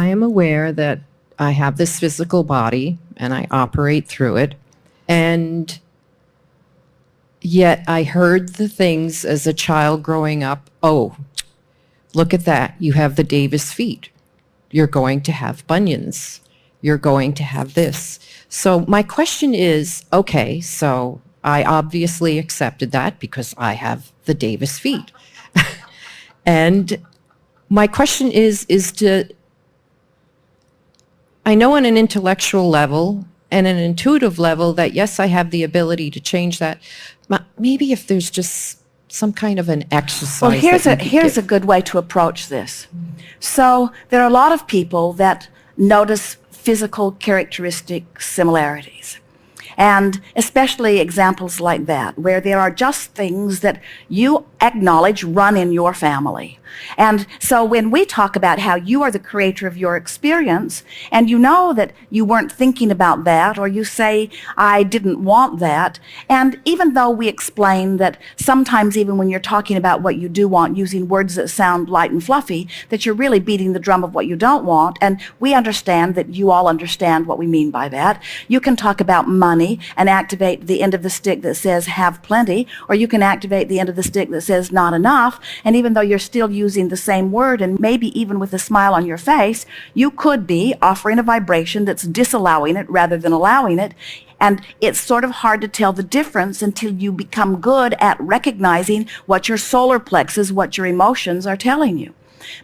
I am aware that I have this physical body and I operate through it. And yet I heard the things as a child growing up. Oh, look at that. You have the Davis feet. You're going to have bunions. You're going to have this. So my question is, okay, so I obviously accepted that because I have the Davis feet. And my question is I know on an intellectual level and an intuitive level that, yes, I have the ability to change that. But maybe if there's just some kind of an exercise. Well, here's a good way to approach this. So there are a lot of people that notice physical characteristic similarities. And especially examples like that, where there are just things that you acknowledge run in your family. And so when we talk about how you are the creator of your experience, and you know that you weren't thinking about that, or you say, I didn't want that, and even though we explain that sometimes even when you're talking about what you do want, using words that sound light and fluffy, that you're really beating the drum of what you don't want, and we understand that you all understand what we mean by that. You can talk about money and activate the end of the stick that says have plenty, or you can activate the end of the stick that says not enough, and even though you're still using the same word and maybe even with a smile on your face, you could be offering a vibration that's disallowing it rather than allowing it. And it's sort of hard to tell the difference until you become good at recognizing what your solar plexus, what your emotions are telling you.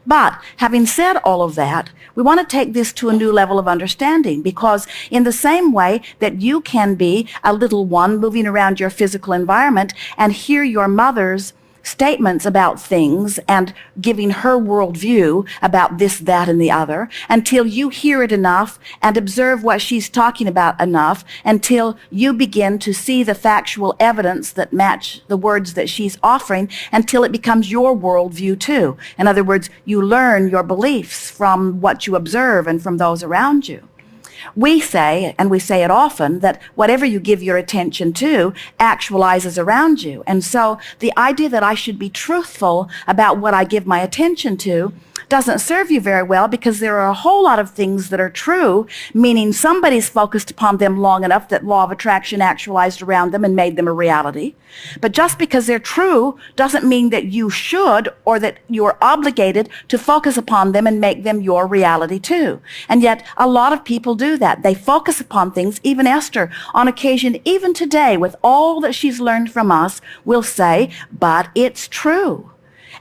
But having said all of that, we want to take this to a new level of understanding, because in the same way that you can be a little one moving around your physical environment and hear your mother's statements about things and giving her worldview about this, that, and the other, until you hear it enough and observe what she's talking about enough, until you begin to see the factual evidence that match the words that she's offering, until it becomes your worldview too. In other words, you learn your beliefs from what you observe and from those around you. We say, and we say it often, that whatever you give your attention to actualizes around you. And so the idea that I should be truthful about what I give my attention to doesn't serve you very well, because there are a whole lot of things that are true, meaning somebody's focused upon them long enough that law of attraction actualized around them and made them a reality. But just because they're true doesn't mean that you should, or that you're obligated to focus upon them and make them your reality too. And yet a lot of people do that. They focus upon things. Even Esther, on occasion, even today, with all that she's learned from us, will say, but it's true.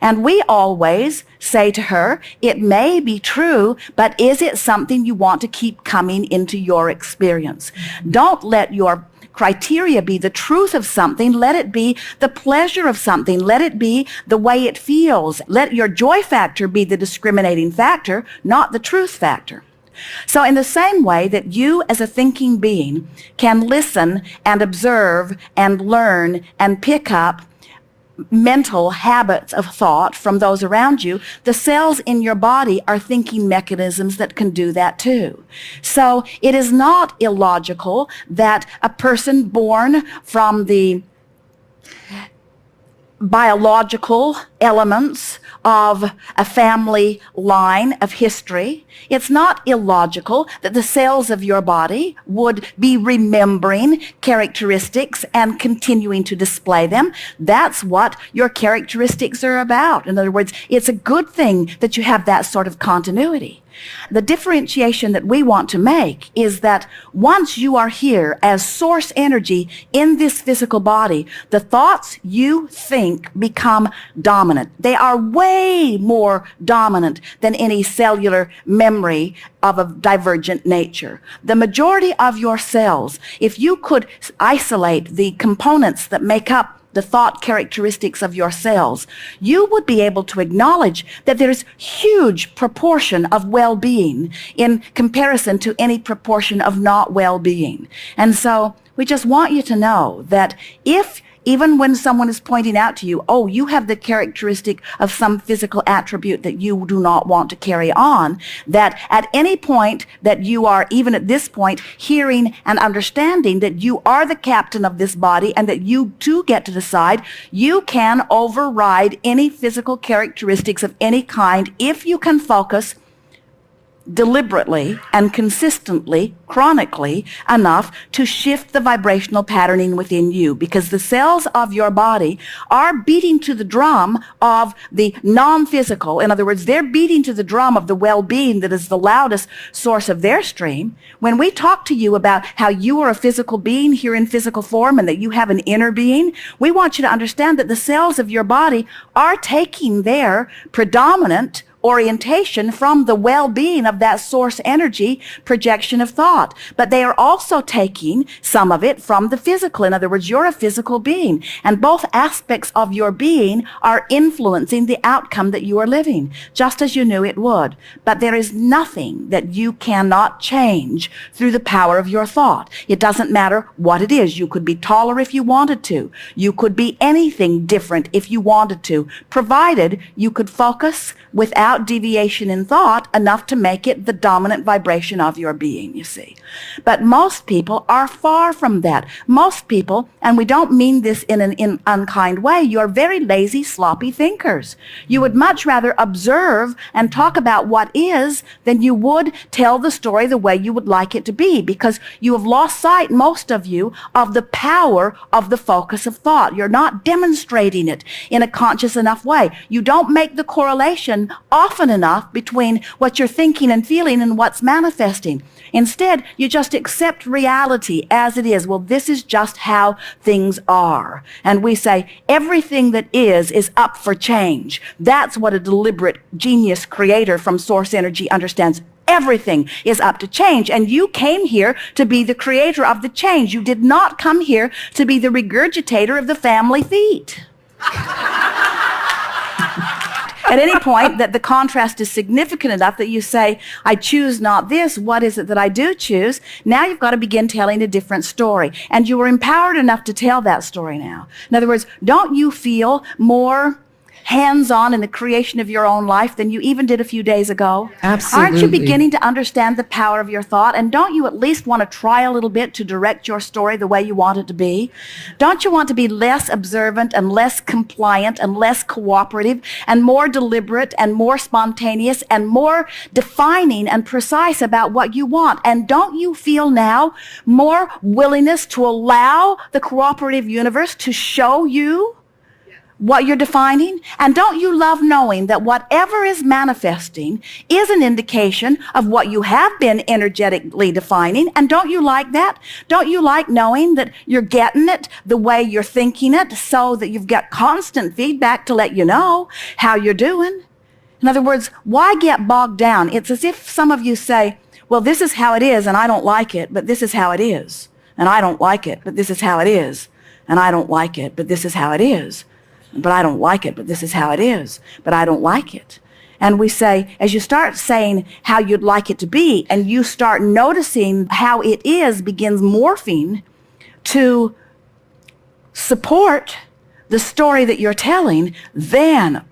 And we always say to her, it may be true, but is it something you want to keep coming into your experience? Don't let your criteria be the truth of something. Let it be the pleasure of something. Let it be the way it feels. Let your joy factor be the discriminating factor, not the truth factor. So in the same way that you as a thinking being can listen and observe and learn and pick up mental habits of thought from those around you, the cells in your body are thinking mechanisms that can do that too. So it is not illogical that a person born from the biological elements of a family line of history, it's not illogical that the cells of your body would be remembering characteristics and continuing to display them. That's what your characteristics are about. In other words, it's a good thing that you have that sort of continuity. The differentiation that we want to make is that once you are here as source energy in this physical body, the thoughts you think become dominant. They are way more dominant than any cellular memory of a divergent nature. The majority of your cells, if you could isolate the components that make up the thought characteristics of your cells, you would be able to acknowledge that there's huge proportion of well-being in comparison to any proportion of not well-being. And so we just want you to know that if even when someone is pointing out to you, oh, you have the characteristic of some physical attribute that you do not want to carry on, that at any point that you are, even at this point, hearing and understanding that you are the captain of this body and that you too get to decide, you can override any physical characteristics of any kind if you can focus deliberately and consistently, chronically enough to shift the vibrational patterning within you, because the cells of your body are beating to the drum of the non-physical. In other words, they're beating to the drum of the well-being that is the loudest source of their stream. When we talk to you about how you are a physical being here in physical form and that you have an inner being, we want you to understand that the cells of your body are taking their predominant orientation from the well-being of that source energy projection of thought. But they are also taking some of it from the physical. In other words, you're a physical being, and both aspects of your being are influencing the outcome that you are living, just as you knew it would. But there is nothing that you cannot change through the power of your thought. It doesn't matter what it is. You could be taller if you wanted to. You could be anything different if you wanted to, provided you could focus without deviation in thought enough to make it the dominant vibration of your being, you see. But most people are far from that. Most people, and we don't mean this in an unkind way, you're very lazy, sloppy thinkers. You would much rather observe and talk about what is than you would tell the story the way you would like it to be, because you have lost sight, most of you, of the power of the focus of thought. You're not demonstrating it in a conscious enough way. You don't make the correlation often enough between what you're thinking and feeling and what's manifesting. Instead, you just accept reality as it is. Well, this is just how things are. And we say everything that is up for change. That's what a deliberate genius creator from source energy understands. Everything is up to change. And you came here to be the creator of the change. You did not come here to be the regurgitator of the family feet. At any point that the contrast is significant enough that you say, I choose not this, what is it that I do choose? Now you've got to begin telling a different story. And you are empowered enough to tell that story now. In other words, don't you feel more hands-on in the creation of your own life than you even did a few days ago? Absolutely. Aren't you beginning to understand the power of your thought? And don't you at least want to try a little bit to direct your story the way you want it to be? Don't you want to be less observant and less compliant and less cooperative and more deliberate and more spontaneous and more defining and precise about what you want? And don't you feel now more willingness to allow the cooperative universe to show you what you're defining? And don't you love knowing that whatever is manifesting is an indication of what you have been energetically defining? And don't you like that? Don't you like knowing that you're getting it the way you're thinking it, so that you've got constant feedback to let you know how you're doing? In other words, why get bogged down? It's as if some of you say, well, this is how it is and I don't like it, but this is how it is. And I don't like it, but this is how it is. And I don't like it, but this is how it is. But I don't like it, but this is how it is. But I don't like it. And we say, as you start saying how you'd like it to be, and you start noticing how it is begins morphing to support the story that you're telling, then,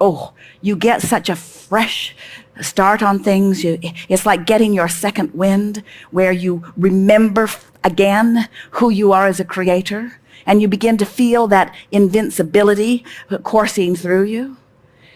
you get such a fresh start on things. It's like getting your second wind, where you remember again who you are as a creator. And you begin to feel that invincibility coursing through you.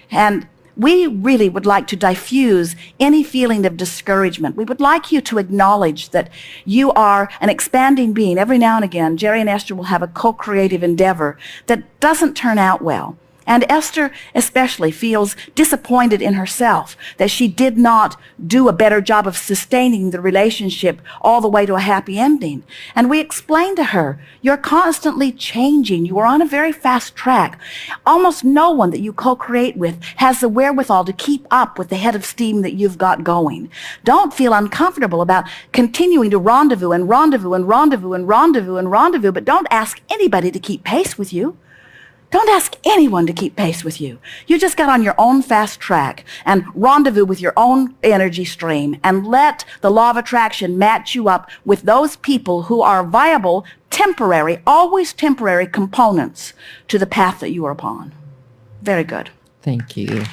And we really would like to diffuse any feeling of discouragement. We would like you to acknowledge that you are an expanding being. Every now and again, Jerry and Esther will have a co-creative endeavor that doesn't turn out well. And Esther especially feels disappointed in herself that she did not do a better job of sustaining the relationship all the way to a happy ending. And we explained to her, you're constantly changing. You are on a very fast track. Almost no one that you co-create with has the wherewithal to keep up with the head of steam that you've got going. Don't feel uncomfortable about continuing to rendezvous and rendezvous and rendezvous and rendezvous and rendezvous, but don't ask anybody to keep pace with you. Don't ask anyone to keep pace with you. You just got on your own fast track and rendezvous with your own energy stream, and let the law of attraction match you up with those people who are viable, temporary, always temporary components to the path that you are upon. Very good. Thank you.